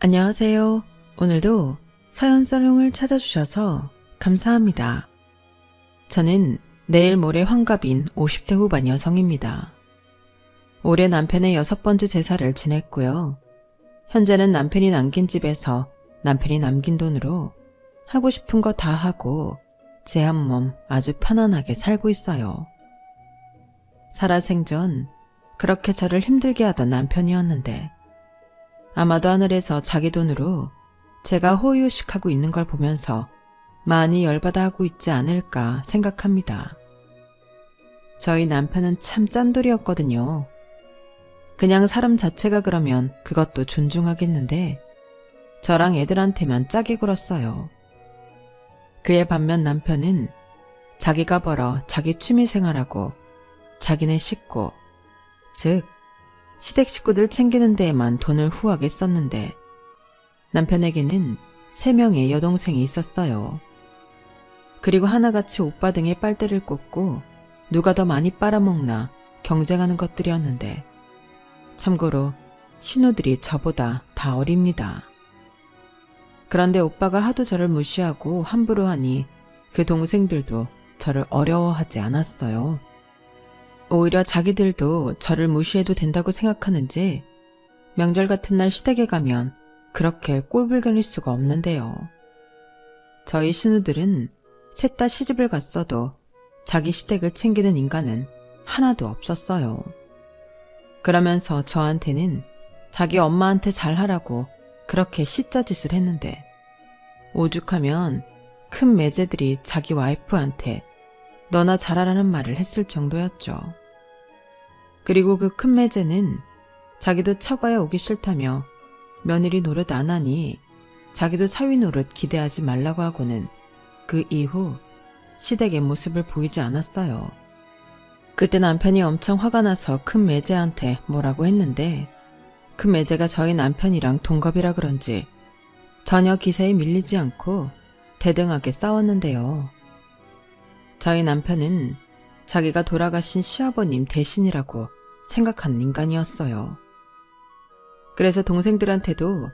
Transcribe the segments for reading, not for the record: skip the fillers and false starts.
안녕하세요. 오늘도 사연살롱을 찾아주셔서 감사합니다. 저는 내일 모레 환갑인 50대 후반 여성입니다. 올해 남편의 6번째 제사를 지냈고요. 현재는 남편이 남긴 집에서 남편이 남긴 돈으로 하고 싶은 거 다 하고 제 한 몸 아주 편안하게 살고 있어요. 살아생전 그렇게 저를 힘들게 하던 남편이었는데 아마도 하늘에서 자기 돈으로 제가 호의호식하고 있는 걸 보면서 많이 열받아 하고 있지 않을까 생각합니다. 저희 남편은 참 짠돌이었거든요. 그냥 사람 자체가 그러면 그것도 존중하겠는데 저랑 애들한테만 짜게 굴었어요. 그에 반면 남편은 자기가 벌어 자기 취미생활하고 자기네 식구, 즉 시댁 식구들 챙기는 데에만 돈을 후하게 썼는데 남편에게는 3명의 여동생이 있었어요. 그리고 하나같이 오빠 등에 빨대를 꽂고 누가 더 많이 빨아먹나 경쟁하는 것들이었는데 참고로 신우들이 저보다 다 어립니다. 그런데 오빠가 하도 저를 무시하고 함부로 하니 그 동생들도 저를 어려워하지 않았어요. 오히려 자기들도 저를 무시해도 된다고 생각하는지 명절 같은 날 시댁에 가면 그렇게 꼴불견일 수가 없는데요. 저희 신우들은 셋 다 시집을 갔어도 자기 시댁을 챙기는 인간은 하나도 없었어요. 그러면서 저한테는 자기 엄마한테 잘하라고 그렇게 시짜짓을 했는데 오죽하면 큰 매제들이 자기 와이프한테 너나 잘하라는 말을 했을 정도였죠. 그리고 그 큰 매제는 자기도 처가에 오기 싫다며 며느리 노릇 안 하니 자기도 사위 노릇 기대하지 말라고 하고는 그 이후 시댁의 모습을 보이지 않았어요. 그때 남편이 엄청 화가 나서 큰 매제한테 뭐라고 했는데 큰 매제가 저희 남편이랑 동갑이라 그런지 전혀 기세에 밀리지 않고 대등하게 싸웠는데요. 저희 남편은 자기가 돌아가신 시아버님 대신이라고 생각하는 인간이었어요. 그래서 동생들한테도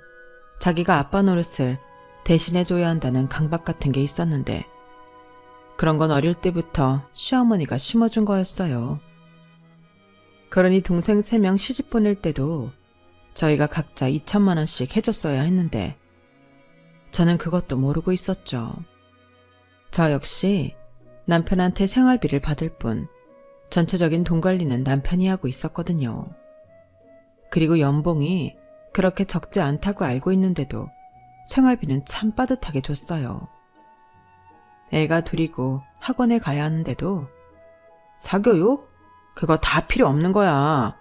자기가 아빠 노릇을 대신해줘야 한다는 강박 같은 게 있었는데 그런 건 어릴 때부터 시어머니가 심어준 거였어요. 그러니 동생 3명 시집 보낼 때도 저희가 각자 2천만 원씩 해줬어야 했는데 저는 그것도 모르고 있었죠. 저 역시 남편한테 생활비를 받을 뿐 전체적인 돈 관리는 남편이 하고 있었거든요. 그리고 연봉이 그렇게 적지 않다고 알고 있는데도 생활비는 참 빠듯하게 줬어요. 애가 둘이고 학원에 가야 하는데도 사교육? 그거 다 필요 없는 거야.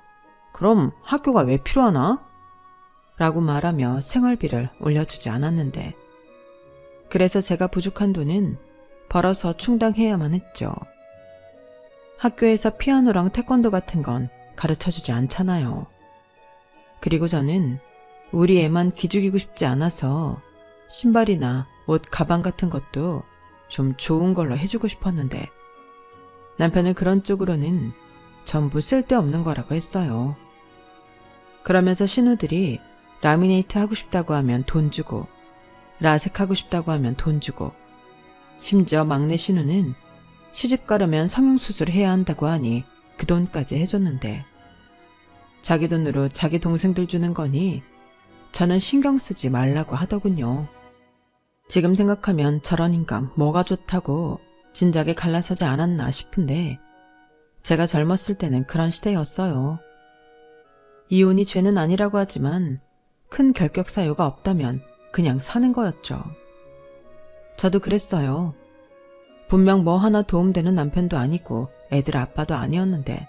그럼 학교가 왜 필요하나? 라고 말하며 생활비를 올려주지 않았는데 그래서 제가 부족한 돈은 벌어서 충당해야만 했죠. 학교에서 피아노랑 태권도 같은 건 가르쳐주지 않잖아요. 그리고 저는 우리 애만 기죽이고 싶지 않아서 신발이나 옷, 가방 같은 것도 좀 좋은 걸로 해주고 싶었는데 남편은 그런 쪽으로는 전부 쓸데없는 거라고 했어요. 그러면서 신우들이 라미네이트 하고 싶다고 하면 돈 주고 라섹 하고 싶다고 하면 돈 주고 심지어 막내 신우는 시집 가려면 성형수술을 해야 한다고 하니 그 돈까지 해줬는데 자기 돈으로 자기 동생들 주는 거니 저는 신경 쓰지 말라고 하더군요. 지금 생각하면 저런 인간 뭐가 좋다고 진작에 갈라서지 않았나 싶은데 제가 젊었을 때는 그런 시대였어요. 이혼이 죄는 아니라고 하지만 큰 결격 사유가 없다면 그냥 사는 거였죠. 저도 그랬어요. 분명 뭐 하나 도움되는 남편도 아니고 애들 아빠도 아니었는데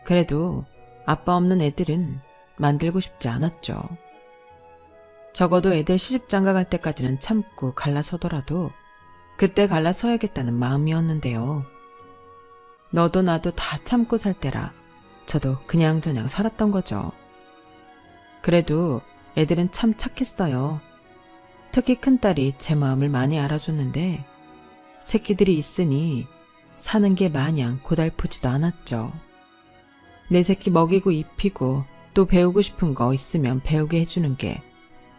그래도 아빠 없는 애들은 만들고 싶지 않았죠. 적어도 애들 시집장가 갈 때까지는 참고 갈라서더라도 그때 갈라서야겠다는 마음이었는데요. 너도 나도 다 참고 살 때라 저도 그냥저냥 살았던 거죠. 그래도 애들은 참 착했어요. 특히 큰딸이 제 마음을 많이 알아줬는데 새끼들이 있으니 사는 게 마냥 고달프지도 않았죠. 내 새끼 먹이고 입히고 또 배우고 싶은 거 있으면 배우게 해주는 게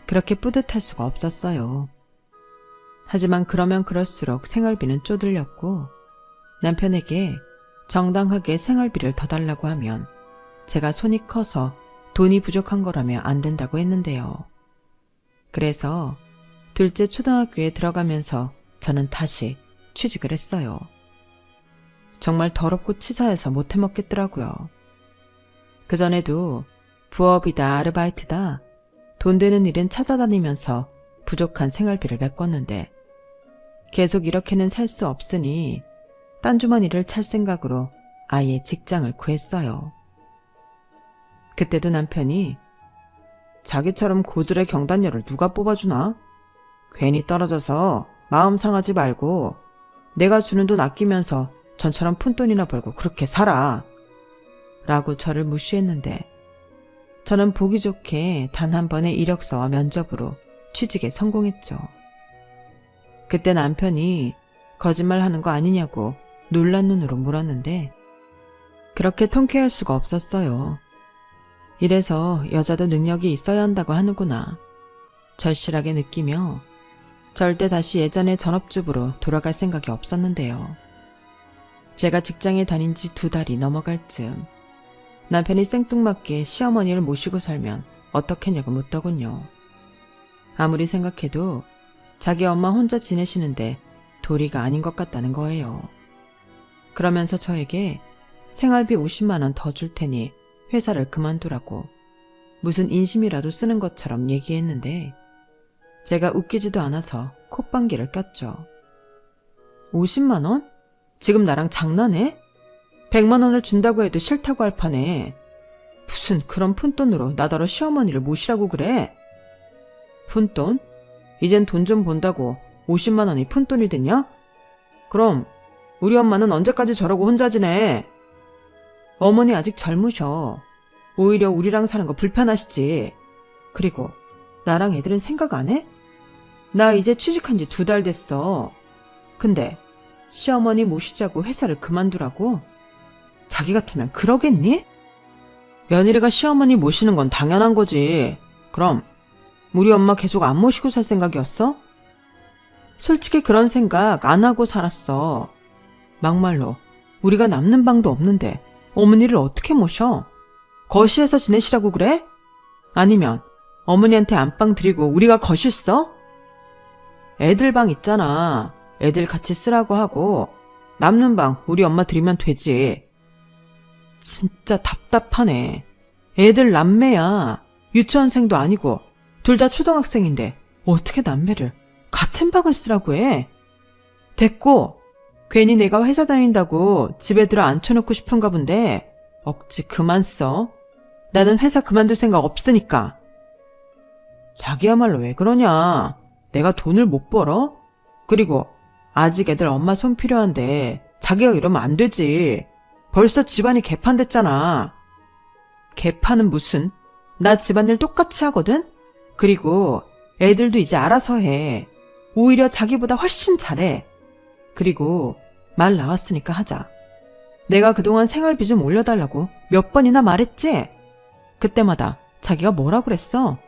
그렇게 뿌듯할 수가 없었어요. 하지만 그러면 그럴수록 생활비는 쪼들렸고 남편에게 정당하게 생활비를 더 달라고 하면 제가 손이 커서 돈이 부족한 거라면 안 된다고 했는데요. 그래서 둘째 초등학교에 들어가면서 저는 다시 취직을 했어요. 정말 더럽고 치사해서 못 해먹겠더라고요. 그전에도 부업이다 아르바이트다 돈 되는 일은 찾아다니면서 부족한 생활비를 메꿨는데 계속 이렇게는 살 수 없으니 딴 주머니를 찰 생각으로 아예 직장을 구했어요. 그때도 남편이 자기처럼 고졸의 경단녀를 누가 뽑아주나? 괜히 떨어져서 마음 상하지 말고 내가 주는 돈 아끼면서 전처럼 푼돈이나 벌고 그렇게 살아. 라고 저를 무시했는데 저는 보기 좋게 단 한 번의 이력서와 면접으로 취직에 성공했죠. 그때 남편이 거짓말하는 거 아니냐고 놀란 눈으로 물었는데 그렇게 통쾌할 수가 없었어요. 이래서 여자도 능력이 있어야 한다고 하는구나. 절실하게 느끼며 절대 다시 예전의 전업주부로 돌아갈 생각이 없었는데요. 제가 직장에 다닌 지 2달이 넘어갈 즈음 남편이 생뚱맞게 시어머니를 모시고 살면 어떻겠냐고 묻더군요. 아무리 생각해도 자기 엄마 혼자 지내시는데 도리가 아닌 것 같다는 거예요. 그러면서 저에게 생활비 50만 원 더 줄 테니 회사를 그만두라고 무슨 인심이라도 쓰는 것처럼 얘기했는데 제가 웃기지도 않아서 콧방귀를 꼈죠. 50만 원? 지금 나랑 장난해? 100만 원을 준다고 해도 싫다고 할 판에 무슨 그런 푼돈으로 나더러 시어머니를 모시라고 그래? 푼돈? 이젠 돈 좀 본다고 50만 원이 푼돈이 됐냐? 그럼 우리 엄마는 언제까지 저러고 혼자 지내? 어머니 아직 젊으셔. 오히려 우리랑 사는 거 불편하시지. 그리고 나랑 애들은 생각 안 해? 나 이제 취직한 지 2달 됐어. 근데 시어머니 모시자고 회사를 그만두라고? 자기 같으면 그러겠니? 며느리가 시어머니 모시는 건 당연한 거지. 그럼 우리 엄마 계속 안 모시고 살 생각이었어? 솔직히 그런 생각 안 하고 살았어. 막말로 우리가 남는 방도 없는데 어머니를 어떻게 모셔? 거실에서 지내시라고 그래? 아니면 어머니한테 안방 드리고 우리가 거실 써? 애들 방 있잖아. 애들 같이 쓰라고 하고 남는 방 우리 엄마 드리면 되지. 진짜 답답하네. 애들 남매야. 유치원생도 아니고 둘 다 초등학생인데 어떻게 남매를 같은 방을 쓰라고 해? 됐고 괜히 내가 회사 다닌다고 집에 들어 앉혀놓고 싶은가 본데 억지 그만 써. 나는 회사 그만둘 생각 없으니까. 자기야말로 왜 그러냐. 내가 돈을 못 벌어? 그리고 아직 애들 엄마 손 필요한데 자기가 이러면 안 되지. 벌써 집안이 개판됐잖아. 개판은 무슨? 나 집안일 똑같이 하거든? 그리고 애들도 이제 알아서 해. 오히려 자기보다 훨씬 잘해. 그리고 말 나왔으니까 하자. 내가 그동안 생활비 좀 올려달라고 몇 번이나 말했지? 그때마다 자기가 뭐라 그랬어?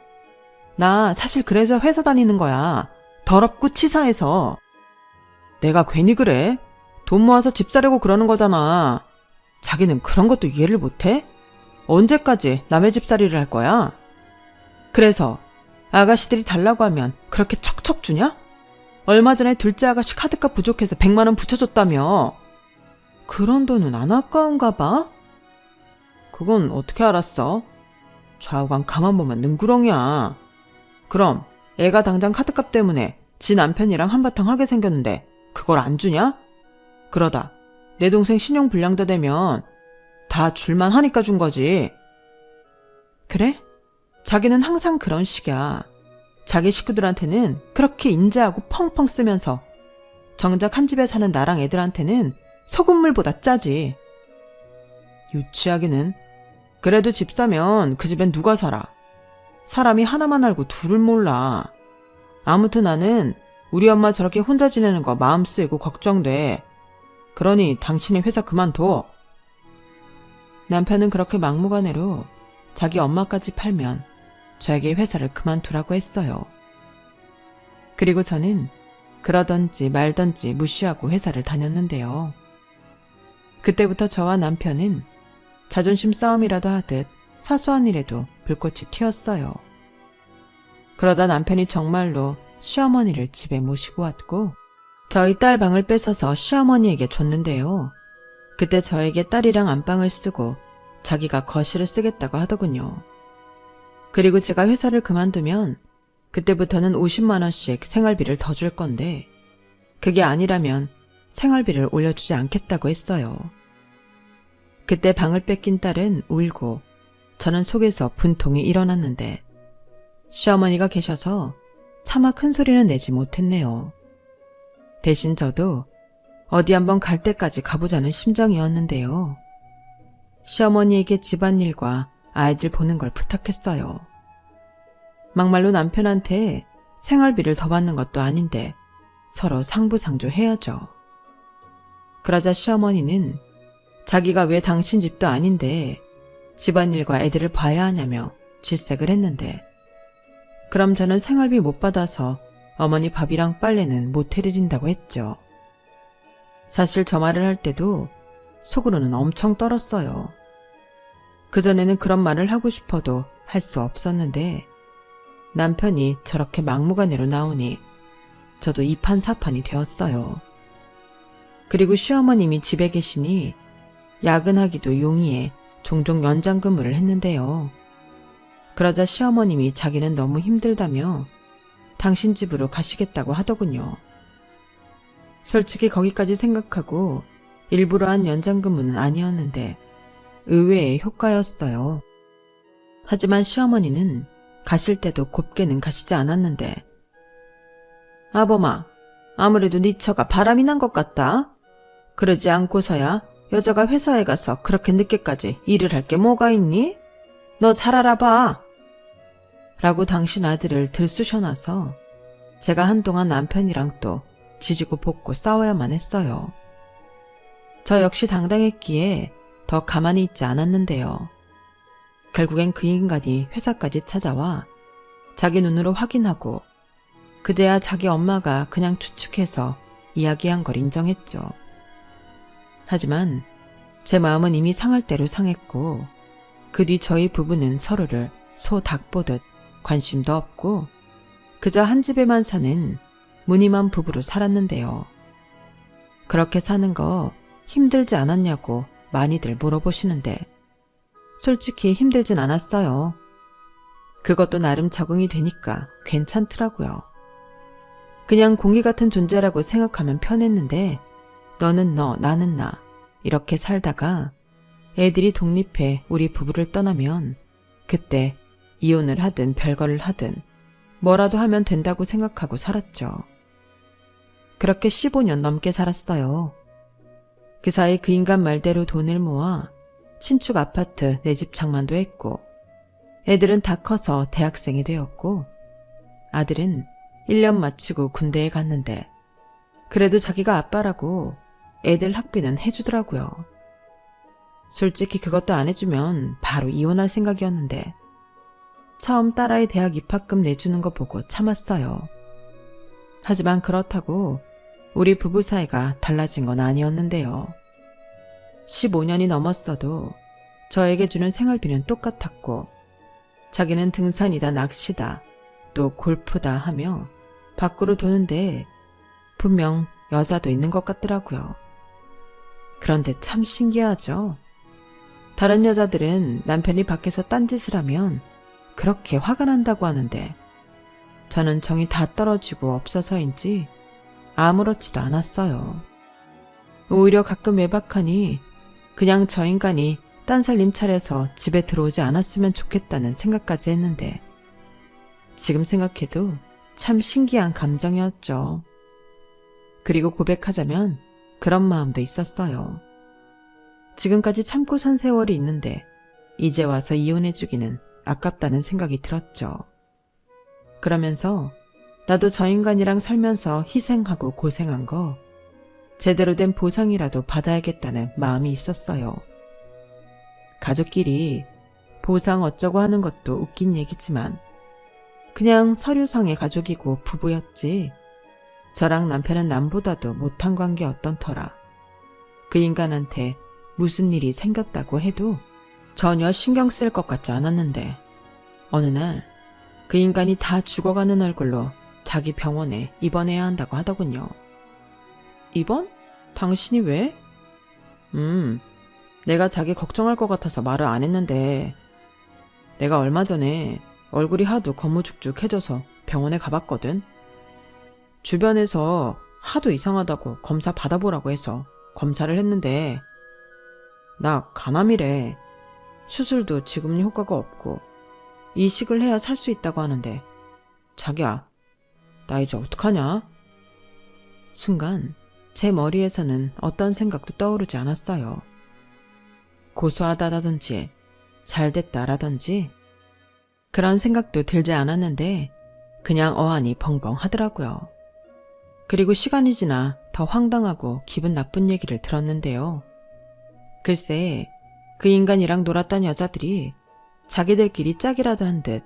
나 사실 그래서 회사 다니는 거야. 더럽고 치사해서. 내가 괜히 그래? 돈 모아서 집 사려고 그러는 거잖아. 자기는 그런 것도 이해를 못해? 언제까지 남의 집살이를 할 거야? 그래서 아가씨들이 달라고 하면 그렇게 척척 주냐? 얼마 전에 둘째 아가씨 카드값 부족해서 100만 원 붙여줬다며. 그런 돈은 안 아까운가 봐? 그건 어떻게 알았어? 좌우간 가만 보면 능구렁이야. 그럼 애가 당장 카드값 때문에 지 남편이랑 한바탕 하게 생겼는데 그걸 안 주냐? 그러다 내 동생 신용불량자 되면 다 줄만 하니까 준 거지. 그래? 자기는 항상 그런 식이야. 자기 식구들한테는 그렇게 인자하고 펑펑 쓰면서 정작 한 집에 사는 나랑 애들한테는 소금물보다 짜지. 유치하기는. 그래도 집 사면 그 집엔 누가 살아? 사람이 하나만 알고 둘을 몰라. 아무튼 나는 우리 엄마 저렇게 혼자 지내는 거 마음 쓰이고 걱정돼. 그러니 당신이 회사 그만둬. 남편은 그렇게 막무가내로 자기 엄마까지 팔면 저에게 회사를 그만두라고 했어요. 그리고 저는 그러던지 말던지 무시하고 회사를 다녔는데요. 그때부터 저와 남편은 자존심 싸움이라도 하듯 사소한 일에도 불꽃이 튀었어요. 그러다 남편이 정말로 시어머니를 집에 모시고 왔고 저희 딸 방을 뺏어서 시어머니에게 줬는데요. 그때 저에게 딸이랑 안방을 쓰고 자기가 거실을 쓰겠다고 하더군요. 그리고 제가 회사를 그만두면 그때부터는 50만 원씩 생활비를 더 줄 건데 그게 아니라면 생활비를 올려주지 않겠다고 했어요. 그때 방을 뺏긴 딸은 울고 저는 속에서 분통이 일어났는데 시어머니가 계셔서 차마 큰 소리는 내지 못했네요. 대신 저도 어디 한번 갈 때까지 가보자는 심정이었는데요. 시어머니에게 집안일과 아이들 보는 걸 부탁했어요. 막말로 남편한테 생활비를 더 받는 것도 아닌데 서로 상부상조해야죠. 그러자 시어머니는 자기가 왜 당신 집도 아닌데 집안일과 애들을 봐야 하냐며 질색을 했는데 그럼 저는 생활비 못 받아서 어머니 밥이랑 빨래는 못 해드린다고 했죠. 사실 저 말을 할 때도 속으로는 엄청 떨었어요. 그전에는 그런 말을 하고 싶어도 할 수 없었는데 남편이 저렇게 막무가내로 나오니 저도 이판사판이 되었어요. 그리고 시어머님이 집에 계시니 야근하기도 용이해 종종 연장 근무를 했는데요. 그러자 시어머님이 자기는 너무 힘들다며 당신 집으로 가시겠다고 하더군요. 솔직히 거기까지 생각하고 일부러 한 연장 근무는 아니었는데 의외의 효과였어요. 하지만 시어머니는 가실 때도 곱게는 가시지 않았는데 아범아, 아무래도 네 처가 바람이 난 것 같다. 그러지 않고서야 여자가 회사에 가서 그렇게 늦게까지 일을 할 게 뭐가 있니? 너 잘 알아봐. 라고 당신 아들을 들쑤셔놔서 제가 한동안 남편이랑 또 지지고 볶고 싸워야만 했어요. 저 역시 당당했기에 더 가만히 있지 않았는데요. 결국엔 그 인간이 회사까지 찾아와 자기 눈으로 확인하고 그제야 자기 엄마가 그냥 추측해서 이야기한 걸 인정했죠. 하지만 제 마음은 이미 상할 대로 상했고 그 뒤 저희 부부는 서로를 소 닭 보듯 관심도 없고 그저 한 집에만 사는 무늬만 부부로 살았는데요. 그렇게 사는 거 힘들지 않았냐고 많이들 물어보시는데 솔직히 힘들진 않았어요. 그것도 나름 적응이 되니까 괜찮더라고요. 그냥 공기 같은 존재라고 생각하면 편했는데 너는 너, 나는 나 이렇게 살다가 애들이 독립해 우리 부부를 떠나면 그때 이혼을 하든 별거를 하든 뭐라도 하면 된다고 생각하고 살았죠. 그렇게 15년 넘게 살았어요. 그 사이 그 인간 말대로 돈을 모아 신축 아파트 내 집 장만도 했고 애들은 다 커서 대학생이 되었고 아들은 1년 마치고 군대에 갔는데 그래도 자기가 아빠라고 애들 학비는 해주더라고요. 솔직히 그것도 안 해주면 바로 이혼할 생각이었는데 처음 딸아이 대학 입학금 내주는 거 보고 참았어요. 하지만 그렇다고 우리 부부 사이가 달라진 건 아니었는데요. 15년이 넘었어도 저에게 주는 생활비는 똑같았고 자기는 등산이다 낚시다 또 골프다 하며 밖으로 도는데 분명 여자도 있는 것 같더라고요. 그런데 참 신기하죠. 다른 여자들은 남편이 밖에서 딴짓을 하면 그렇게 화가 난다고 하는데 저는 정이 다 떨어지고 없어서인지 아무렇지도 않았어요. 오히려 가끔 외박하니 그냥 저 인간이 딴살림 차려서 집에 들어오지 않았으면 좋겠다는 생각까지 했는데 지금 생각해도 참 신기한 감정이었죠. 그리고 고백하자면 그런 마음도 있었어요. 지금까지 참고 산 세월이 있는데 이제 와서 이혼해주기는 아깝다는 생각이 들었죠. 그러면서 나도 저 인간이랑 살면서 희생하고 고생한 거 제대로 된 보상이라도 받아야겠다는 마음이 있었어요. 가족끼리 보상 어쩌고 하는 것도 웃긴 얘기지만 그냥 서류상의 가족이고 부부였지. 저랑 남편은 남보다도 못한 관계였던 터라. 그 인간한테 무슨 일이 생겼다고 해도 전혀 신경 쓸 것 같지 않았는데 어느 날 그 인간이 다 죽어가는 얼굴로 자기 병원에 입원해야 한다고 하더군요. 입원? 당신이 왜? 내가 자기 걱정할 것 같아서 말을 안 했는데 내가 얼마 전에 얼굴이 하도 거무죽죽해져서 병원에 가봤거든. 주변에서 하도 이상하다고 검사 받아보라고 해서 검사를 했는데 나 간암이래. 수술도 지금 효과가 없고 이식을 해야 살 수 있다고 하는데 자기야, 나 이제 어떡하냐? 순간 제 머리에서는 어떤 생각도 떠오르지 않았어요. 고소하다라든지 잘됐다라든지 그런 생각도 들지 않았는데 그냥 어안이 벙벙 하더라고요. 그리고 시간이 지나 더 황당하고 기분 나쁜 얘기를 들었는데요. 글쎄, 그 인간이랑 놀았던 여자들이 자기들끼리 짝이라도 한 듯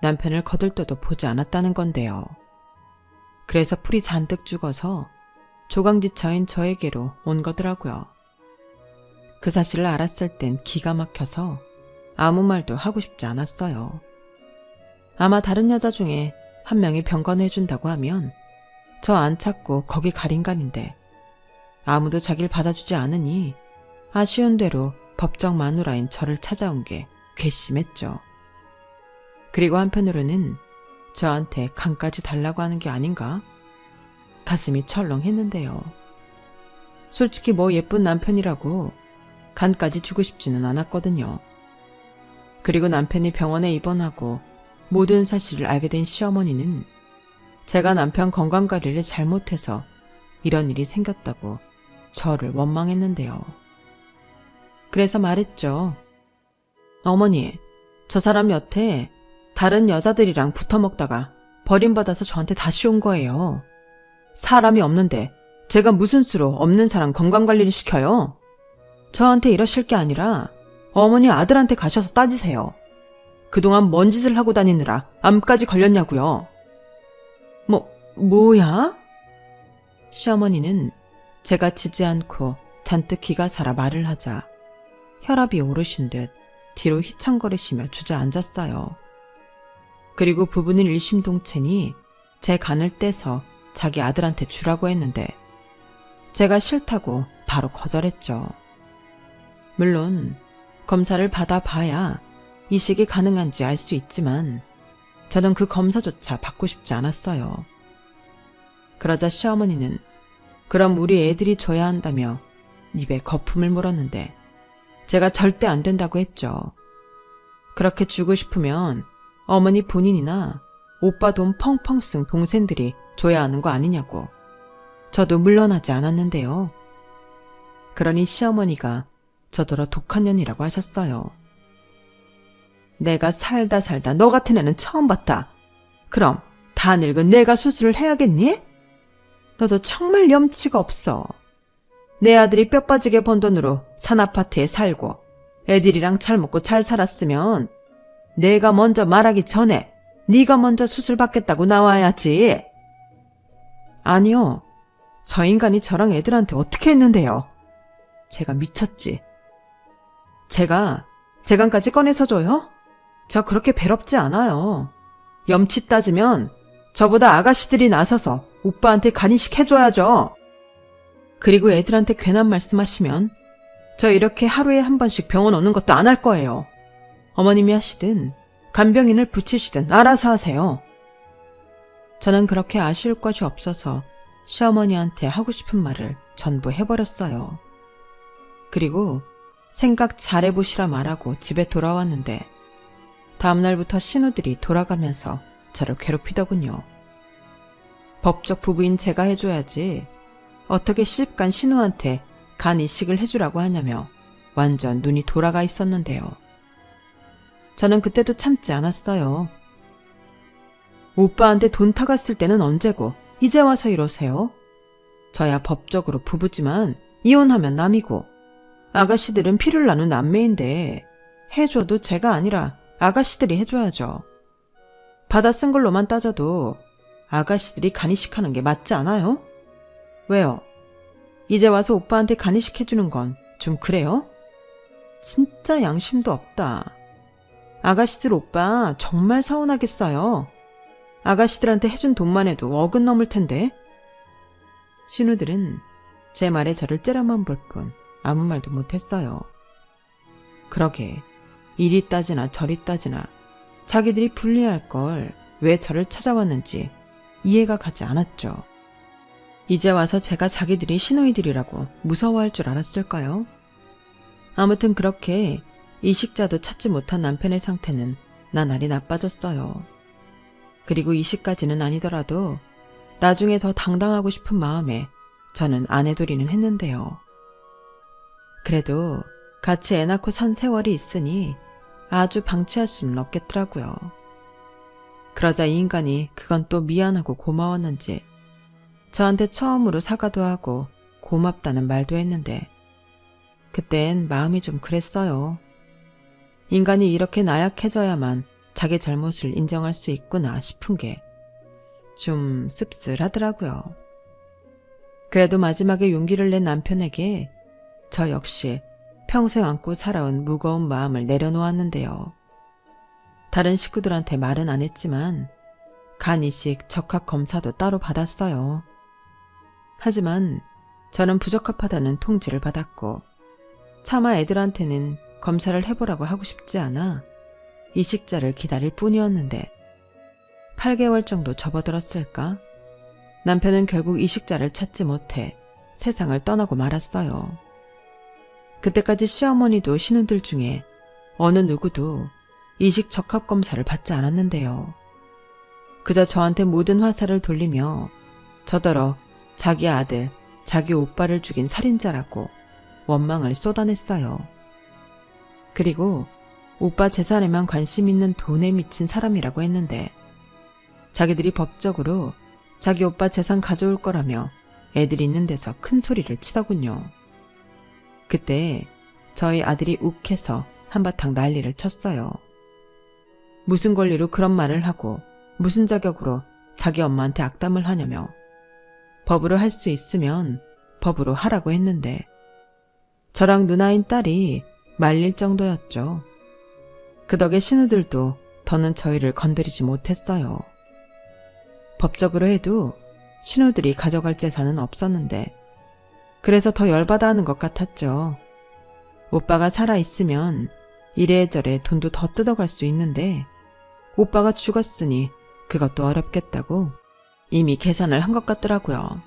남편을 거들떠도 보지 않았다는 건데요. 그래서 풀이 잔뜩 죽어서 조강지처인 저에게로 온 거더라고요. 그 사실을 알았을 땐 기가 막혀서 아무 말도 하고 싶지 않았어요. 아마 다른 여자 중에 한 명이 병건해준다고 하면 저 안 찾고 거기 갈 인간인데 아무도 자기를 받아주지 않으니 아쉬운 대로 법적 마누라인 저를 찾아온 게 괘씸했죠. 그리고 한편으로는 저한테 간까지 달라고 하는 게 아닌가? 가슴이 철렁했는데요. 솔직히 뭐 예쁜 남편이라고 간까지 주고 싶지는 않았거든요. 그리고 남편이 병원에 입원하고 모든 사실을 알게 된 시어머니는 제가 남편 건강관리를 잘못해서 이런 일이 생겼다고 저를 원망했는데요. 그래서 말했죠. 어머니, 저 사람 여태 다른 여자들이랑 붙어먹다가 버림받아서 저한테 다시 온 거예요. 사람이 없는데 제가 무슨 수로 없는 사람 건강관리를 시켜요? 저한테 이러실 게 아니라 어머니 아들한테 가셔서 따지세요. 그동안 뭔 짓을 하고 다니느라 암까지 걸렸냐고요. 뭐야? 시어머니는 제가 지지 않고 잔뜩 기가 살아 말을 하자 혈압이 오르신 듯 뒤로 휘청거리시며 주저앉았어요. 그리고 부부는 일심동체니 제 간을 떼서 자기 아들한테 주라고 했는데 제가 싫다고 바로 거절했죠. 물론 검사를 받아봐야 이식이 가능한지 알 수 있지만 저는 그 검사조차 받고 싶지 않았어요. 그러자 시어머니는 그럼 우리 애들이 줘야 한다며 입에 거품을 물었는데 제가 절대 안 된다고 했죠. 그렇게 주고 싶으면 어머니 본인이나 오빠 돈 펑펑 쓴 동생들이 줘야 하는 거 아니냐고. 저도 물러나지 않았는데요. 그러니 시어머니가 저더러 독한 년이라고 하셨어요. 내가 살다 너 같은 애는 처음 봤다. 그럼 다 늙은 내가 수술을 해야겠니? 너도 정말 염치가 없어. 내 아들이 뼈 빠지게 번 돈으로 산 아파트에 살고 애들이랑 잘 먹고 잘 살았으면 내가 먼저 말하기 전에 네가 먼저 수술 받겠다고 나와야지. 아니요. 저 인간이 저랑 애들한테 어떻게 했는데요. 제가 미쳤지. 제가 재간까지 꺼내서 줘요? 저 그렇게 배롭지 않아요. 염치 따지면 저보다 아가씨들이 나서서 오빠한테 간이식 해줘야죠. 그리고 애들한테 괜한 말씀하시면 저 이렇게 하루에 한 번씩 병원 오는 것도 안 할 거예요. 어머님이 하시든 간병인을 붙이시든 알아서 하세요. 저는 그렇게 아쉬울 것이 없어서 시어머니한테 하고 싶은 말을 전부 해버렸어요. 그리고 생각 잘해보시라 말하고 집에 돌아왔는데 다음날부터 신우들이 돌아가면서 저를 괴롭히더군요. 법적 부부인 제가 해줘야지 어떻게 시집간 신우한테 간 이식을 해주라고 하냐며 완전 눈이 돌아가 있었는데요. 저는 그때도 참지 않았어요. 오빠한테 돈 타갔을 때는 언제고 이제 와서 이러세요? 저야 법적으로 부부지만 이혼하면 남이고 아가씨들은 피를 나눈 남매인데 해줘도 제가 아니라 아가씨들이 해줘야죠. 받아 쓴 걸로만 따져도 아가씨들이 간이식하는 게 맞지 않아요? 왜요? 이제 와서 오빠한테 간이식 해주는 건 좀 그래요? 진짜 양심도 없다. 아가씨들 오빠 정말 서운하겠어요. 아가씨들한테 해준 돈만 해도 억은 넘을 텐데. 신우들은 제 말에 저를 째려만 볼 뿐 아무 말도 못했어요. 그러게 이리 따지나 저리 따지나 자기들이 불리할 걸 왜 저를 찾아왔는지 이해가 가지 않았죠. 이제 와서 제가 자기들이 시누이들이라고 무서워할 줄 알았을까요? 아무튼 그렇게 이식자도 찾지 못한 남편의 상태는 나날이 나빠졌어요. 그리고 이식까지는 아니더라도 나중에 더 당당하고 싶은 마음에 저는 아내돌이는 했는데요. 그래도 같이 애 낳고 산 세월이 있으니 아주 방치할 수는 없겠더라고요. 그러자 이 인간이 그건 또 미안하고 고마웠는지 저한테 처음으로 사과도 하고 고맙다는 말도 했는데 그땐 마음이 좀 그랬어요. 인간이 이렇게 나약해져야만 자기 잘못을 인정할 수 있구나 싶은 게 좀 씁쓸하더라고요. 그래도 마지막에 용기를 낸 남편에게 저 역시 평생 안고 살아온 무거운 마음을 내려놓았는데요. 다른 식구들한테 말은 안 했지만 간 이식 적합 검사도 따로 받았어요. 하지만 저는 부적합하다는 통지를 받았고 차마 애들한테는 검사를 해보라고 하고 싶지 않아 이식자를 기다릴 뿐이었는데 8개월 정도 접어들었을까? 남편은 결국 이식자를 찾지 못해 세상을 떠나고 말았어요. 그때까지 시어머니도 신우들 중에 어느 누구도 이식 적합 검사를 받지 않았는데요. 그저 저한테 모든 화살을 돌리며 저더러 자기 아들, 자기 오빠를 죽인 살인자라고 원망을 쏟아냈어요. 그리고 오빠 재산에만 관심 있는 돈에 미친 사람이라고 했는데 자기들이 법적으로 자기 오빠 재산 가져올 거라며 애들이 있는 데서 큰 소리를 치더군요. 그때 저희 아들이 욱해서 한바탕 난리를 쳤어요. 무슨 권리로 그런 말을 하고 무슨 자격으로 자기 엄마한테 악담을 하냐며 법으로 할 수 있으면 법으로 하라고 했는데 저랑 누나인 딸이 말릴 정도였죠. 그 덕에 신우들도 더는 저희를 건드리지 못했어요. 법적으로 해도 신우들이 가져갈 재산은 없었는데 그래서 더 열받아 하는 것 같았죠. 오빠가 살아있으면 이래저래 돈도 더 뜯어갈 수 있는데 오빠가 죽었으니 그것도 어렵겠다고 이미 계산을 한 것 같더라고요.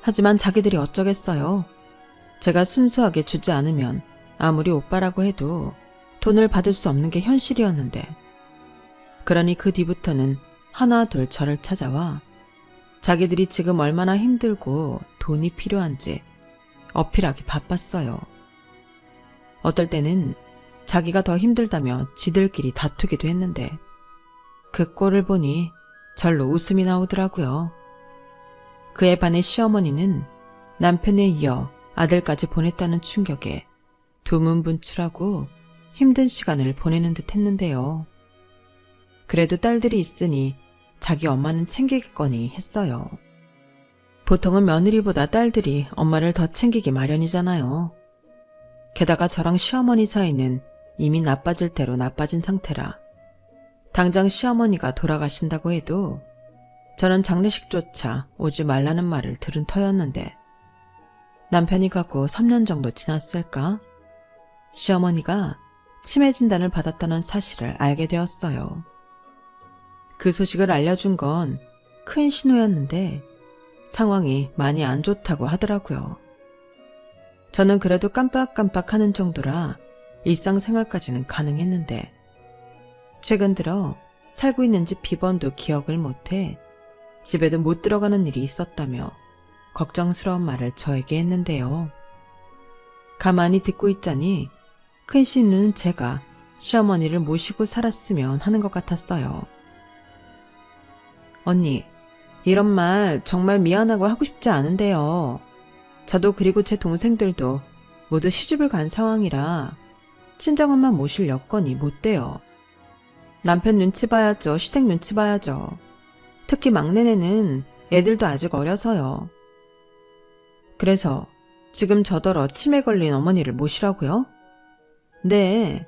하지만 자기들이 어쩌겠어요. 제가 순수하게 주지 않으면 아무리 오빠라고 해도 돈을 받을 수 없는 게 현실이었는데 그러니 그 뒤부터는 하나 둘 저를 찾아와 자기들이 지금 얼마나 힘들고 돈이 필요한지 어필하기 바빴어요. 어떨 때는 자기가 더 힘들다며 지들끼리 다투기도 했는데 그 꼴을 보니 절로 웃음이 나오더라고요. 그에 반해 시어머니는 남편에 이어 아들까지 보냈다는 충격에 두문분출하고 힘든 시간을 보내는 듯 했는데요. 그래도 딸들이 있으니 자기 엄마는 챙기겠거니 했어요. 보통은 며느리보다 딸들이 엄마를 더 챙기기 마련이잖아요. 게다가 저랑 시어머니 사이는 이미 나빠질 대로 나빠진 상태라 당장 시어머니가 돌아가신다고 해도 저는 장례식조차 오지 말라는 말을 들은 터였는데 남편이 가고 3년 정도 지났을까? 시어머니가 치매 진단을 받았다는 사실을 알게 되었어요. 그 소식을 알려준 건 큰 신호였는데 상황이 많이 안 좋다고 하더라고요. 저는 그래도 깜빡깜빡하는 정도라 일상생활까지는 가능했는데 최근 들어 살고 있는 집 비번도 기억을 못해 집에도 못 들어가는 일이 있었다며 걱정스러운 말을 저에게 했는데요. 가만히 듣고 있자니 큰 신우는 제가 시어머니를 모시고 살았으면 하는 것 같았어요. 언니, 이런 말 정말 미안하고 하고 싶지 않은데요. 저도 그리고 제 동생들도 모두 시집을 간 상황이라 친정엄마 모실 여건이 못 돼요. 남편 눈치 봐야죠. 시댁 눈치 봐야죠. 특히 막내네는 애들도 아직 어려서요. 그래서 지금 저더러 치매 걸린 어머니를 모시라고요? 네.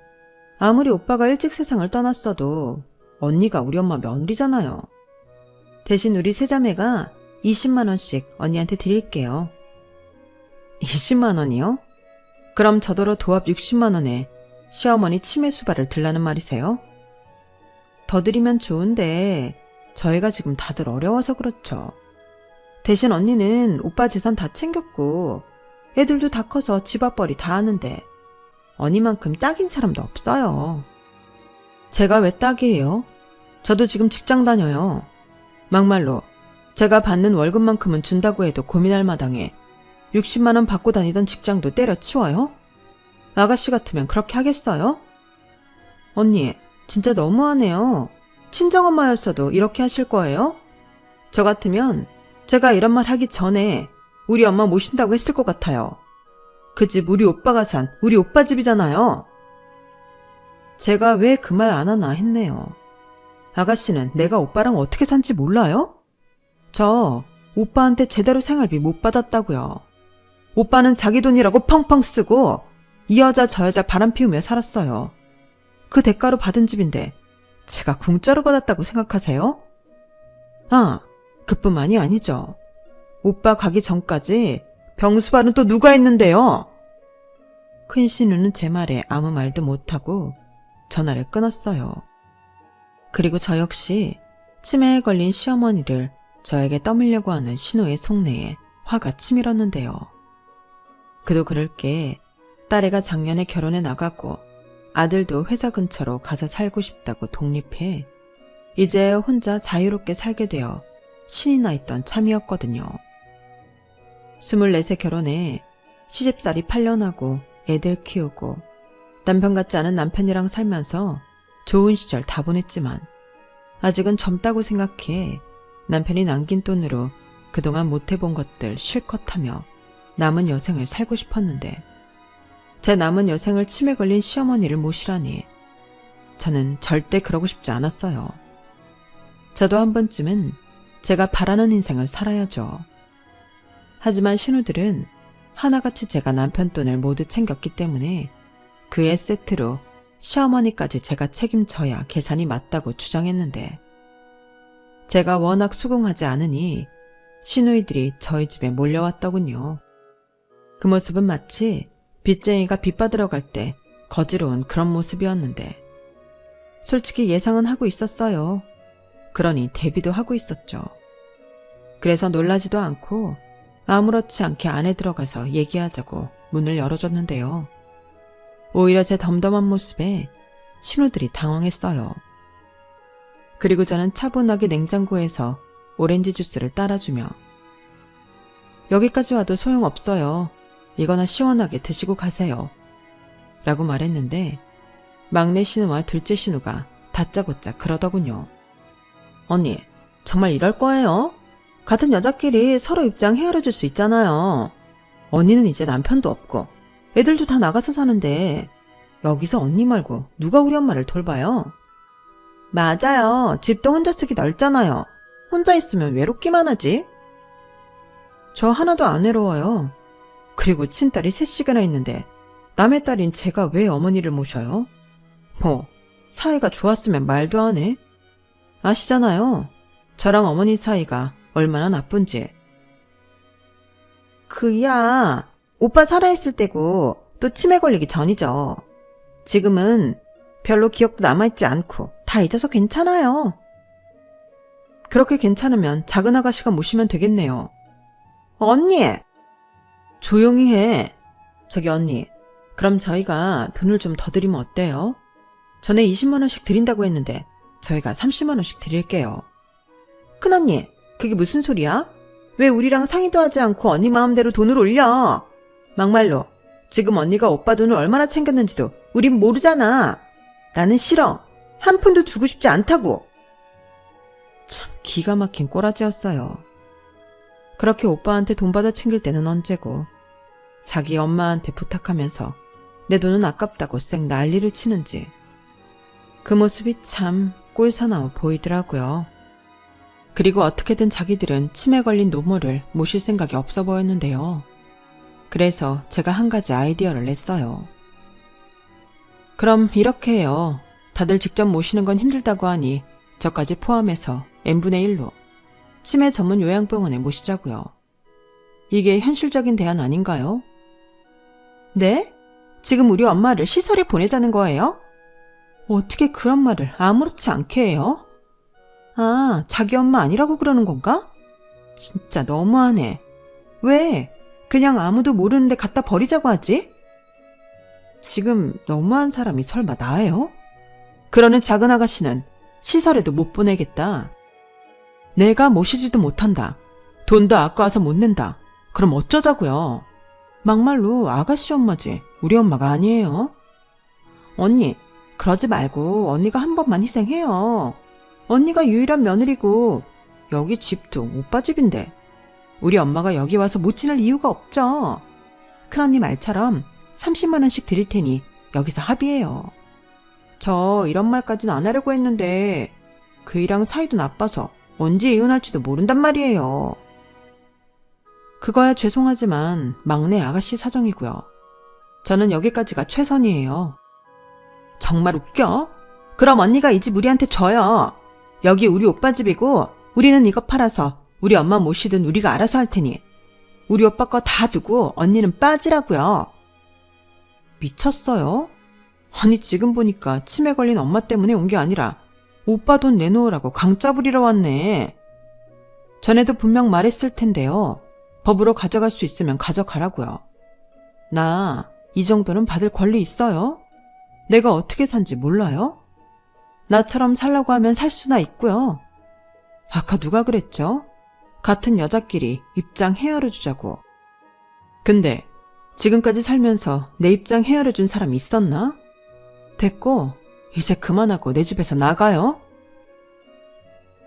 아무리 오빠가 일찍 세상을 떠났어도 언니가 우리 엄마 며느리잖아요. 대신 우리 세자매가 20만 원씩 언니한테 드릴게요. 20만 원이요? 그럼 저더러 도합 60만 원에 시어머니 치매 수발을 들라는 말이세요? 더 드리면 좋은데 저희가 지금 다들 어려워서 그렇죠. 대신 언니는 오빠 재산 다 챙겼고 애들도 다 커서 집 앞벌이 다 하는데 언니만큼 딱인 사람도 없어요. 제가 왜 딱이에요? 저도 지금 직장 다녀요. 막말로 제가 받는 월급만큼은 준다고 해도 고민할 마당에 60만 원 받고 다니던 직장도 때려치워요? 아가씨 같으면 그렇게 하겠어요? 언니, 진짜 너무하네요. 친정엄마였어도 이렇게 하실 거예요? 저 같으면 제가 이런 말 하기 전에 우리 엄마 모신다고 했을 것 같아요. 그 집 우리 오빠가 산 우리 오빠 집이잖아요. 제가 왜 그 말 안 하나 했네요. 아가씨는 내가 오빠랑 어떻게 산지 몰라요? 저 오빠한테 제대로 생활비 못 받았다고요. 오빠는 자기 돈이라고 펑펑 쓰고 이 여자 저 여자 바람 피우며 살았어요. 그 대가로 받은 집인데 제가 공짜로 받았다고 생각하세요? 아, 그뿐만이 아니죠. 오빠 가기 전까지 병수발은 또 누가 했는데요? 큰 신우는 제 말에 아무 말도 못하고 전화를 끊었어요. 그리고 저 역시 치매에 걸린 시어머니를 저에게 떠밀려고 하는 신우의 속내에 화가 치밀었는데요. 그도 그럴 게 딸애가 작년에 결혼해 나가고 아들도 회사 근처로 가서 살고 싶다고 독립해 이제 혼자 자유롭게 살게 되어 신이 나 있던 참이었거든요. 24세 결혼해 시집살이 8년 하고 애들 키우고 남편 같지 않은 남편이랑 살면서 좋은 시절 다 보냈지만 아직은 젊다고 생각해 남편이 남긴 돈으로 그동안 못해본 것들 실컷 하며 남은 여생을 살고 싶었는데 제 남은 여생을 치매 걸린 시어머니를 모시라니 저는 절대 그러고 싶지 않았어요. 저도 한 번쯤은 제가 바라는 인생을 살아야죠. 하지만 신우들은 하나같이 제가 남편 돈을 모두 챙겼기 때문에 그의 세트로 시어머니까지 제가 책임져야 계산이 맞다고 주장했는데 제가 워낙 수긍하지 않으니 시누이들이 저희 집에 몰려왔더군요. 그 모습은 마치 빚쟁이가 빚 받으러 갈 때 거지러운 그런 모습이었는데 솔직히 예상은 하고 있었어요. 그러니 대비도 하고 있었죠. 그래서 놀라지도 않고 아무렇지 않게 안에 들어가서 얘기하자고 문을 열어줬는데요. 오히려 제 덤덤한 모습에 신우들이 당황했어요. 그리고 저는 차분하게 냉장고에서 오렌지 주스를 따라주며 여기까지 와도 소용없어요. 이거나 시원하게 드시고 가세요. 라고 말했는데 막내 신우와 둘째 신우가 다짜고짜 그러더군요. 언니, 정말 이럴 거예요? 같은 여자끼리 서로 입장 헤아려줄 수 있잖아요. 언니는 이제 남편도 없고 애들도 다 나가서 사는데 여기서 언니 말고 누가 우리 엄마를 돌봐요? 맞아요. 집도 혼자 쓰기 넓잖아요. 혼자 있으면 외롭기만 하지. 저 하나도 안 외로워요. 그리고 친딸이 셋씩이나 있는데 남의 딸인 제가 왜 어머니를 모셔요? 뭐 사이가 좋았으면 말도 안 해. 아시잖아요. 저랑 어머니 사이가 얼마나 나쁜지. 그야 오빠 살아있을 때고 또 치매 걸리기 전이죠. 지금은 별로 기억도 남아있지 않고 다 잊어서 괜찮아요. 그렇게 괜찮으면 작은 아가씨가 모시면 되겠네요. 언니! 조용히 해. 저기 언니, 그럼 저희가 돈을 좀 더 드리면 어때요? 전에 20만 원씩 드린다고 했는데 저희가 30만 원씩 드릴게요. 큰언니, 그게 무슨 소리야? 왜 우리랑 상의도 하지 않고 언니 마음대로 돈을 올려? 막말로 지금 언니가 오빠 돈을 얼마나 챙겼는지도 우린 모르잖아. 나는 싫어. 한 푼도 주고 싶지 않다고. 참 기가 막힌 꼬라지였어요. 그렇게 오빠한테 돈 받아 챙길 때는 언제고 자기 엄마한테 부탁하면서 내 돈은 아깝다고 쌩 난리를 치는지. 그 모습이 참 꼴사나워 보이더라고요. 그리고 어떻게든 자기들은 치매 걸린 노모를 모실 생각이 없어 보였는데요. 그래서 제가 한 가지 아이디어를 냈어요. 그럼 이렇게 해요. 다들 직접 모시는 건 힘들다고 하니 저까지 포함해서 n분의 1로 치매 전문 요양병원에 모시자고요. 이게 현실적인 대안 아닌가요? 네? 지금 우리 엄마를 시설에 보내자는 거예요? 어떻게 그런 말을 아무렇지 않게 해요? 아, 자기 엄마 아니라고 그러는 건가? 진짜 너무하네. 왜? 그냥 아무도 모르는데 갖다 버리자고 하지? 지금 너무한 사람이 설마 나예요? 그러는 작은 아가씨는 시설에도 못 보내겠다. 내가 모시지도 못한다. 돈도 아까워서 못 낸다. 그럼 어쩌자고요? 막말로 아가씨 엄마지 우리 엄마가 아니에요. 언니, 그러지 말고 언니가 한 번만 희생해요. 언니가 유일한 며느리고 여기 집도 오빠 집인데 우리 엄마가 여기 와서 못 지낼 이유가 없죠. 큰언니 말처럼 30만 원씩 드릴 테니 여기서 합의해요. 저 이런 말까지는 안 하려고 했는데 그이랑 사이도 나빠서 언제 이혼할지도 모른단 말이에요. 그거야 죄송하지만 막내 아가씨 사정이고요. 저는 여기까지가 최선이에요. 정말 웃겨? 그럼 언니가 이 집 우리한테 줘요. 여기 우리 오빠 집이고 우리는 이거 팔아서 우리 엄마 모시든 우리가 알아서 할 테니 우리 오빠 거 다 두고 언니는 빠지라고요. 미쳤어요? 아니 지금 보니까 치매 걸린 엄마 때문에 온 게 아니라 오빠 돈 내놓으라고 강짜 부리러 왔네. 전에도 분명 말했을 텐데요. 법으로 가져갈 수 있으면 가져가라고요. 나 이 정도는 받을 권리 있어요? 내가 어떻게 산지 몰라요? 나처럼 살라고 하면 살 수나 있고요. 아까 누가 그랬죠? 같은 여자끼리 입장 헤아려 주자고. 근데 지금까지 살면서 내 입장 헤아려 준 사람 있었나? 됐고 이제 그만하고 내 집에서 나가요.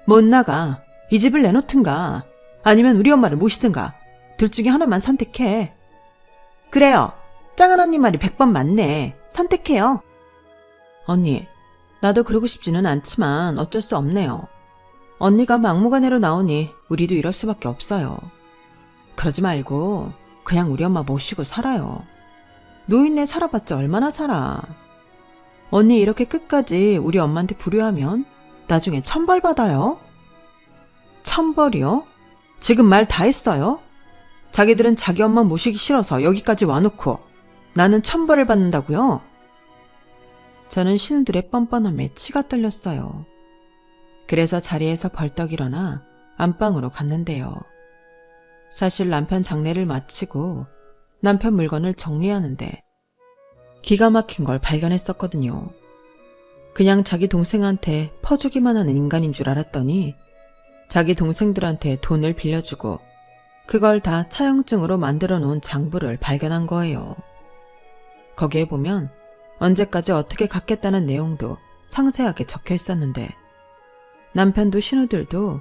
못 나가. 이 집을 내놓든가 아니면 우리 엄마를 모시든가 둘 중에 하나만 선택해. 그래요. 작은 언니 말이 100번 맞네. 선택해요. 언니, 나도 그러고 싶지는 않지만 어쩔 수 없네요. 언니가 막무가내로 나오니 우리도 이럴 수밖에 없어요. 그러지 말고 그냥 우리 엄마 모시고 살아요. 노인네 살아봤자 얼마나 살아. 언니 이렇게 끝까지 우리 엄마한테 불효하면 나중에 천벌 받아요. 천벌이요? 지금 말 다 했어요? 자기들은 자기 엄마 모시기 싫어서 여기까지 와놓고 나는 천벌을 받는다고요? 저는 신우들의 뻔뻔함에 치가 떨렸어요. 그래서 자리에서 벌떡 일어나 안방으로 갔는데요. 사실 남편 장례를 마치고 남편 물건을 정리하는데 기가 막힌 걸 발견했었거든요. 그냥 자기 동생한테 퍼주기만 하는 인간인 줄 알았더니 자기 동생들한테 돈을 빌려주고 그걸 다 차용증으로 만들어 놓은 장부를 발견한 거예요. 거기에 보면 언제까지 어떻게 갚겠다는 내용도 상세하게 적혀 있었는데 남편도 신우들도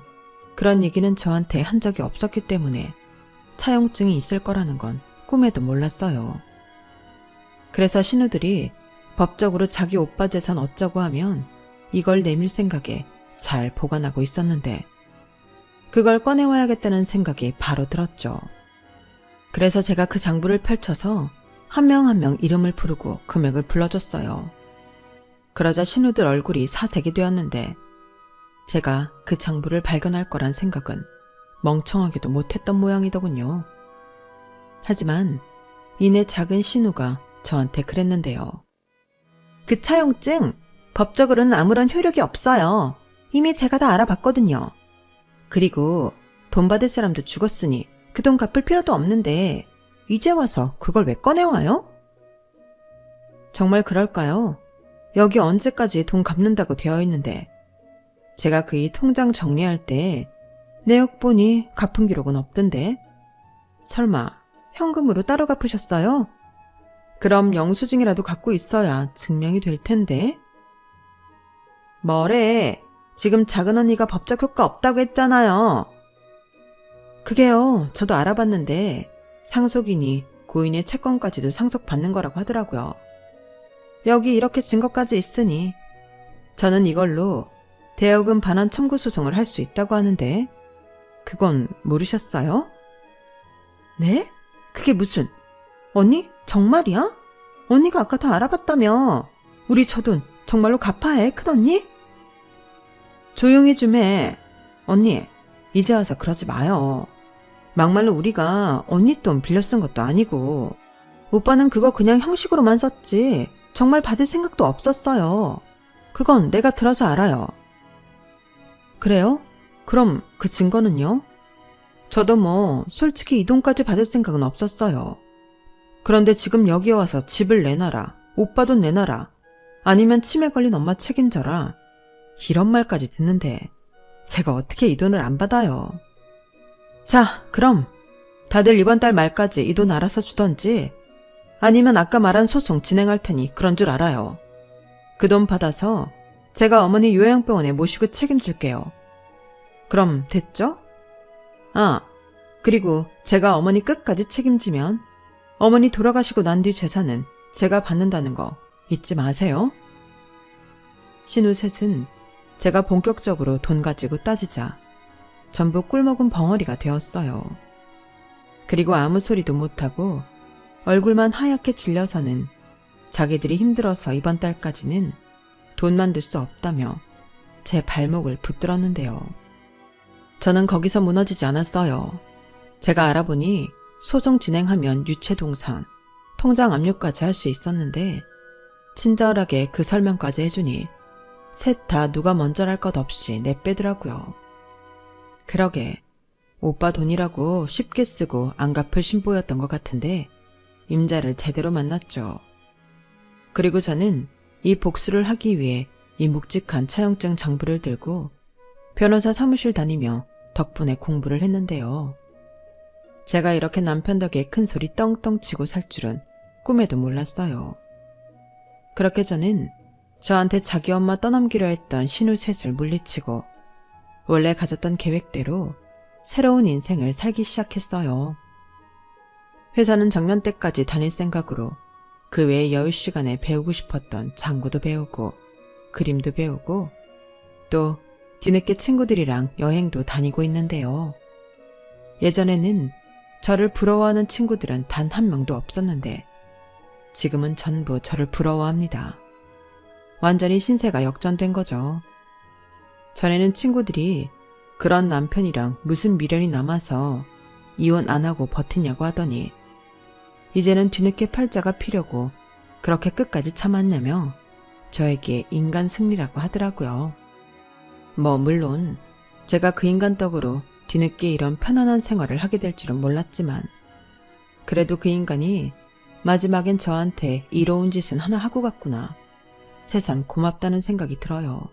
그런 얘기는 저한테 한 적이 없었기 때문에 차용증이 있을 거라는 건 꿈에도 몰랐어요. 그래서 신우들이 법적으로 자기 오빠 재산 어쩌고 하면 이걸 내밀 생각에 잘 보관하고 있었는데 그걸 꺼내와야겠다는 생각이 바로 들었죠. 그래서 제가 그 장부를 펼쳐서 한 명 한 명 이름을 부르고 금액을 불러줬어요. 그러자 신우들 얼굴이 사색이 되었는데 제가 그 장부를 발견할 거란 생각은 멍청하게도 못했던 모양이더군요. 하지만 이내 작은 신우가 저한테 그랬는데요. 그 차용증 법적으로는 아무런 효력이 없어요. 이미 제가 다 알아봤거든요. 그리고 돈 받을 사람도 죽었으니 그 돈 갚을 필요도 없는데 이제 와서 그걸 왜 꺼내와요? 정말 그럴까요? 여기 언제까지 돈 갚는다고 되어 있는데 제가 그이 통장 정리할 때 내역 보니 갚은 기록은 없던데 설마 현금으로 따로 갚으셨어요? 그럼 영수증이라도 갖고 있어야 증명이 될 텐데. 뭐래? 지금 작은 언니가 법적 효과 없다고 했잖아요. 그게요. 저도 알아봤는데 상속인이 고인의 채권까지도 상속받는 거라고 하더라고요. 여기 이렇게 증거까지 있으니 저는 이걸로 대여금 반환 청구 소송을 할 수 있다고 하는데 그건 모르셨어요? 네? 그게 무슨... 언니? 정말이야? 언니가 아까 다 알아봤다며. 우리 저 돈 정말로 갚아야 해, 큰언니? 조용히 좀 해. 언니, 이제 와서 그러지 마요. 막말로 우리가 언니 돈 빌려 쓴 것도 아니고 오빠는 그거 그냥 형식으로만 썼지 정말 받을 생각도 없었어요. 그건 내가 들어서 알아요. 그래요? 그럼 그 증거는요? 저도 뭐 솔직히 이 돈까지 받을 생각은 없었어요. 그런데 지금 여기 와서 집을 내놔라, 오빠 돈 내놔라, 아니면 치매 걸린 엄마 책임져라 이런 말까지 듣는데 제가 어떻게 이 돈을 안 받아요. 자, 그럼 다들 이번 달 말까지 이 돈 알아서 주던지 아니면 아까 말한 소송 진행할 테니 그런 줄 알아요. 그 돈 받아서 제가 어머니 요양병원에 모시고 책임질게요. 그럼 됐죠? 아, 그리고 제가 어머니 끝까지 책임지면 어머니 돌아가시고 난 뒤 재산은 제가 받는다는 거 잊지 마세요. 신우 셋은 제가 본격적으로 돈 가지고 따지자 전부 꿀먹은 벙어리가 되었어요. 그리고 아무 소리도 못하고 얼굴만 하얗게 질려서는 자기들이 힘들어서 이번 달까지는 돈 만들 수 없다며 제 발목을 붙들었는데요. 저는 거기서 무너지지 않았어요. 제가 알아보니 소송 진행하면 유체동산, 통장 압류까지 할 수 있었는데 친절하게 그 설명까지 해주니 셋 다 누가 먼저랄 것 없이 내빼더라고요. 그러게 오빠 돈이라고 쉽게 쓰고 안 갚을 신보였던 것 같은데 임자를 제대로 만났죠. 그리고 저는 이 복수를 하기 위해 이 묵직한 차용증 장부를 들고 변호사 사무실 다니며 덕분에 공부를 했는데요. 제가 이렇게 남편 덕에 큰 소리 떵떵 치고 살 줄은 꿈에도 몰랐어요. 그렇게 저는 저한테 자기 엄마 떠넘기려 했던 신우 셋을 물리치고 원래 가졌던 계획대로 새로운 인생을 살기 시작했어요. 회사는 정년 때까지 다닐 생각으로 그 외에 여유 시간에 배우고 싶었던 장구도 배우고 그림도 배우고 또 뒤늦게 친구들이랑 여행도 다니고 있는데요. 예전에는 저를 부러워하는 친구들은 단 한 명도 없었는데 지금은 전부 저를 부러워합니다. 완전히 신세가 역전된 거죠. 전에는 친구들이 그런 남편이랑 무슨 미련이 남아서 이혼 안 하고 버티냐고 하더니 이제는 뒤늦게 팔자가 피려고 그렇게 끝까지 참았냐며 저에게 인간 승리라고 하더라고요. 뭐 물론 제가 그 인간 덕으로 뒤늦게 이런 편안한 생활을 하게 될 줄은 몰랐지만 그래도 그 인간이 마지막엔 저한테 이로운 짓은 하나 하고 갔구나. 새삼 고맙다는 생각이 들어요.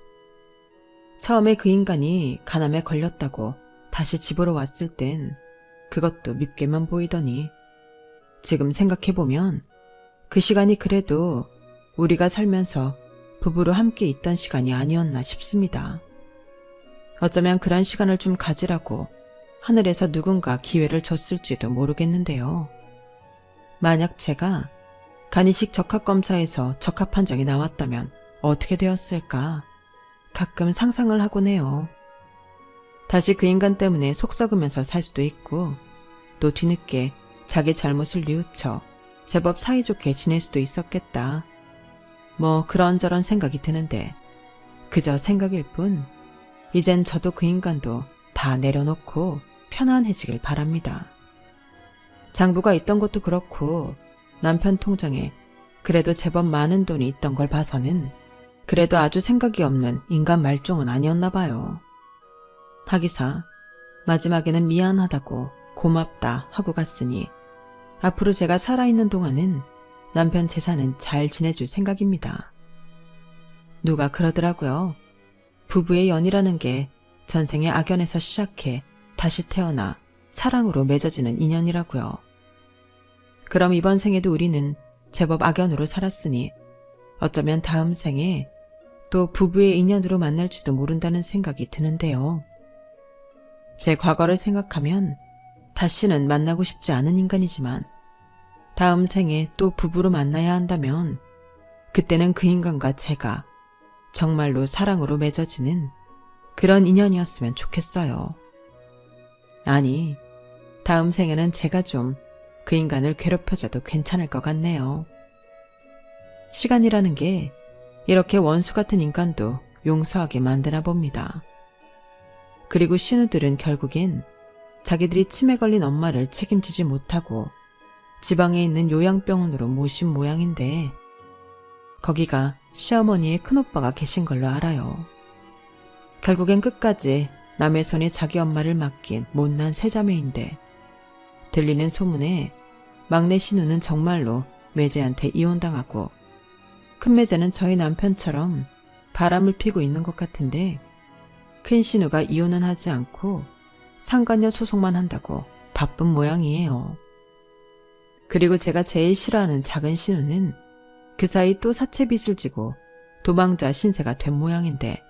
처음에 그 인간이 간암에 걸렸다고 다시 집으로 왔을 땐 그것도 밉게만 보이더니 지금 생각해보면 그 시간이 그래도 우리가 살면서 부부로 함께 있던 시간이 아니었나 싶습니다. 어쩌면 그런 시간을 좀 가지라고 하늘에서 누군가 기회를 줬을지도 모르겠는데요. 만약 제가 간이식 적합검사에서 적합 판정이 나왔다면 어떻게 되었을까 가끔 상상을 하곤 해요. 다시 그 인간 때문에 속 썩으면서 살 수도 있고 또 뒤늦게 자기 잘못을 뉘우쳐 제법 사이좋게 지낼 수도 있었겠다. 뭐 그런저런 생각이 드는데 그저 생각일 뿐 이젠 저도 그 인간도 다 내려놓고 편안해지길 바랍니다. 장부가 있던 것도 그렇고 남편 통장에 그래도 제법 많은 돈이 있던 걸 봐서는 그래도 아주 생각이 없는 인간 말종은 아니었나 봐요. 하기사 마지막에는 미안하다고 고맙다 하고 갔으니 앞으로 제가 살아있는 동안은 남편 재산은 잘 지내줄 생각입니다. 누가 그러더라고요. 부부의 연이라는 게 전생의 악연에서 시작해 다시 태어나 사랑으로 맺어지는 인연이라고요. 그럼 이번 생에도 우리는 제법 악연으로 살았으니 어쩌면 다음 생에 또 부부의 인연으로 만날지도 모른다는 생각이 드는데요. 제 과거를 생각하면 다시는 만나고 싶지 않은 인간이지만 다음 생에 또 부부로 만나야 한다면 그때는 그 인간과 제가 정말로 사랑으로 맺어지는 그런 인연이었으면 좋겠어요. 아니, 다음 생에는 제가 좀 그 인간을 괴롭혀줘도 괜찮을 것 같네요. 시간이라는 게 이렇게 원수 같은 인간도 용서하게 만드나 봅니다. 그리고 신우들은 결국엔 자기들이 치매 걸린 엄마를 책임지지 못하고 지방에 있는 요양병원으로 모신 모양인데 거기가 시어머니의 큰오빠가 계신 걸로 알아요. 결국엔 끝까지 남의 손에 자기 엄마를 맡긴 못난 세자매인데 들리는 소문에 막내 신우는 정말로 매제한테 이혼당하고 큰 매제는 저희 남편처럼 바람을 피고 있는 것 같은데 큰 신우가 이혼은 하지 않고 상간녀 소송만 한다고 바쁜 모양이에요. 그리고 제가 제일 싫어하는 작은 신우는 그 사이 또 사채빚을 지고 도망자 신세가 된 모양인데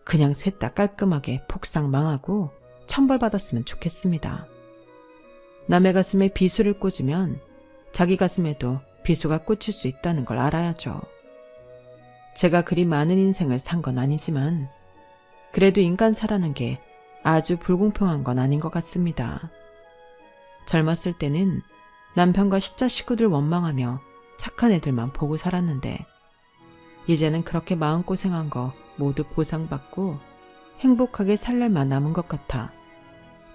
그냥 셋 다 깔끔하게 폭삭 망하고 천벌받았으면 좋겠습니다. 남의 가슴에 비수를 꽂으면 자기 가슴에도 비수가 꽂힐 수 있다는 걸 알아야죠. 제가 그리 많은 인생을 산 건 아니지만 그래도 인간사라는 게 아주 불공평한 건 아닌 것 같습니다. 젊었을 때는 남편과 시자 식구들 원망하며 착한 애들만 보고 살았는데 이제는 그렇게 마음고생한 거 모두 보상받고 행복하게 살 날만 남은 것 같아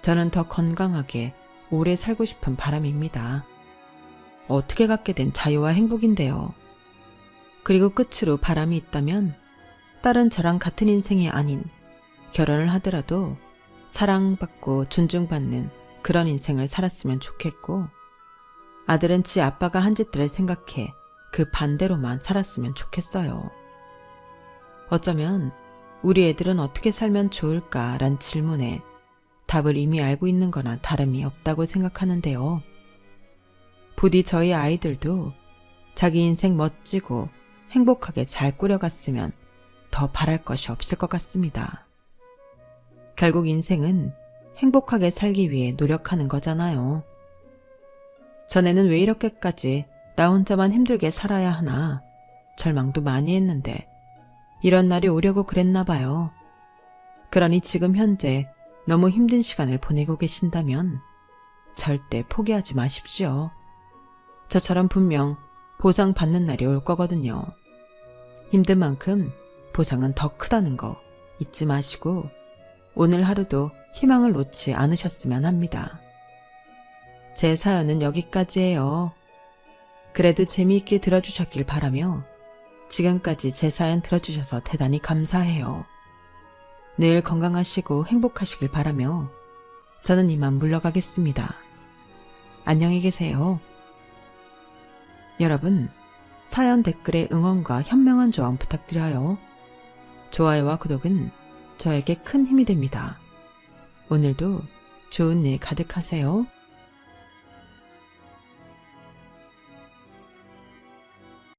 저는 더 건강하게 오래 살고 싶은 바람입니다. 어떻게 갖게 된 자유와 행복인데요. 그리고 끝으로 바람이 있다면 딸은 저랑 같은 인생이 아닌 결혼을 하더라도 사랑받고 존중받는 그런 인생을 살았으면 좋겠고 아들은 지 아빠가 한 짓들을 생각해 그 반대로만 살았으면 좋겠어요. 어쩌면 우리 애들은 어떻게 살면 좋을까란 질문에 답을 이미 알고 있는 거나 다름이 없다고 생각하는데요. 부디 저희 아이들도 자기 인생 멋지고 행복하게 잘 꾸려갔으면 더 바랄 것이 없을 것 같습니다. 결국 인생은 행복하게 살기 위해 노력하는 거잖아요. 전에는 왜 이렇게까지 나 혼자만 힘들게 살아야 하나 절망도 많이 했는데 이런 날이 오려고 그랬나 봐요. 그러니 지금 현재 너무 힘든 시간을 보내고 계신다면 절대 포기하지 마십시오. 저처럼 분명 보상받는 날이 올 거거든요. 힘든 만큼 보상은 더 크다는 거 잊지 마시고 오늘 하루도 희망을 놓지 않으셨으면 합니다. 제 사연은 여기까지예요. 그래도 재미있게 들어주셨길 바라며 지금까지 제 사연 들어주셔서 대단히 감사해요. 늘 건강하시고 행복하시길 바라며 저는 이만 물러가겠습니다. 안녕히 계세요. 여러분, 사연 댓글에 응원과 현명한 조언 부탁드려요. 좋아요와 구독은 저에게 큰 힘이 됩니다. 오늘도 좋은 일 가득하세요.